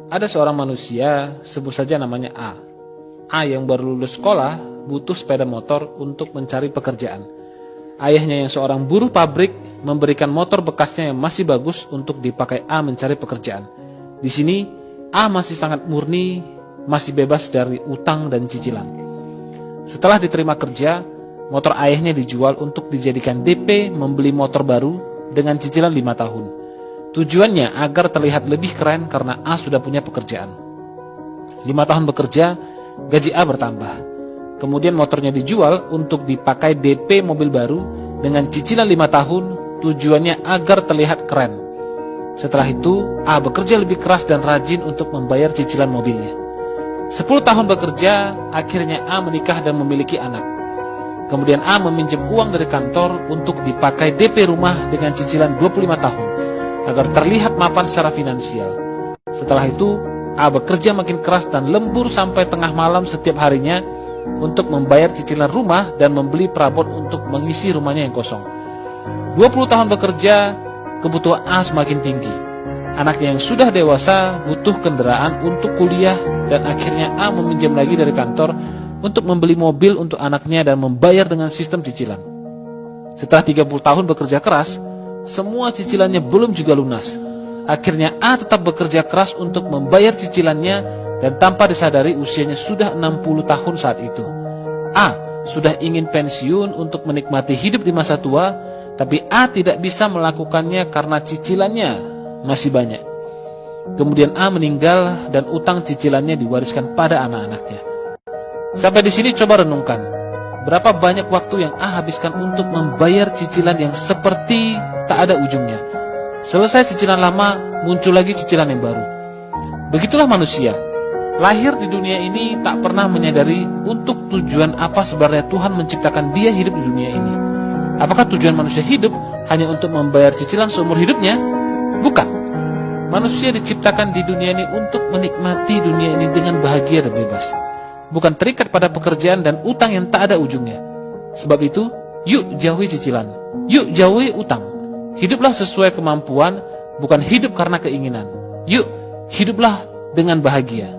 Ada seorang manusia, sebut saja namanya A. A yang baru lulus sekolah butuh sepeda motor untuk mencari pekerjaan. Ayahnya yang seorang buruh pabrik memberikan motor bekasnya yang masih bagus untuk dipakai A mencari pekerjaan. Di sini A masih sangat murni, masih bebas dari utang dan cicilan. Setelah diterima kerja, motor ayahnya dijual untuk dijadikan DP membeli motor baru dengan cicilan 5 tahun. Tujuannya agar terlihat lebih keren karena A sudah punya pekerjaan. 5 tahun bekerja, gaji A bertambah. Kemudian motornya dijual untuk dipakai DP mobil baru dengan cicilan 5 tahun, tujuannya agar terlihat keren. Setelah itu, A bekerja lebih keras dan rajin untuk membayar cicilan mobilnya. 10 tahun bekerja, akhirnya A menikah dan memiliki anak. Kemudian A meminjam uang dari kantor untuk dipakai DP rumah dengan cicilan 25 tahun. Agar terlihat mapan secara finansial. Setelah itu, A bekerja makin keras dan lembur sampai tengah malam setiap harinya untuk membayar cicilan rumah dan membeli perabot untuk mengisi rumahnya yang kosong. 20 tahun bekerja, kebutuhan A semakin tinggi. Anaknya yang sudah dewasa butuh kendaraan untuk kuliah dan akhirnya A meminjam lagi dari kantor untuk membeli mobil untuk anaknya dan membayar dengan sistem cicilan. Setelah 30 tahun bekerja keras, semua cicilannya belum juga lunas. Akhirnya A tetap bekerja keras untuk membayar cicilannya dan tanpa disadari usianya sudah 60 tahun saat itu. A sudah ingin pensiun untuk menikmati hidup di masa tua, tapi A tidak bisa melakukannya karena cicilannya masih banyak. Kemudian A meninggal dan utang cicilannya diwariskan pada anak-anaknya. Sampai di sini coba renungkan. Berapa banyak waktu yang A habiskan untuk membayar cicilan yang seperti tak ada ujungnya. Selesai cicilan lama, muncul lagi cicilan yang baru. Begitulah manusia. Lahir di dunia ini tak pernah menyadari untuk tujuan apa sebenarnya Tuhan menciptakan dia hidup di dunia ini. Apakah tujuan manusia hidup hanya untuk membayar cicilan seumur hidupnya? Bukan. Manusia diciptakan di dunia ini untuk menikmati dunia ini dengan bahagia dan bebas. Bukan terikat pada pekerjaan dan utang yang tak ada ujungnya. Sebab itu, yuk jauhi cicilan. Yuk jauhi utang. Hiduplah sesuai kemampuan, bukan hidup karena keinginan. Yuk, hiduplah dengan bahagia.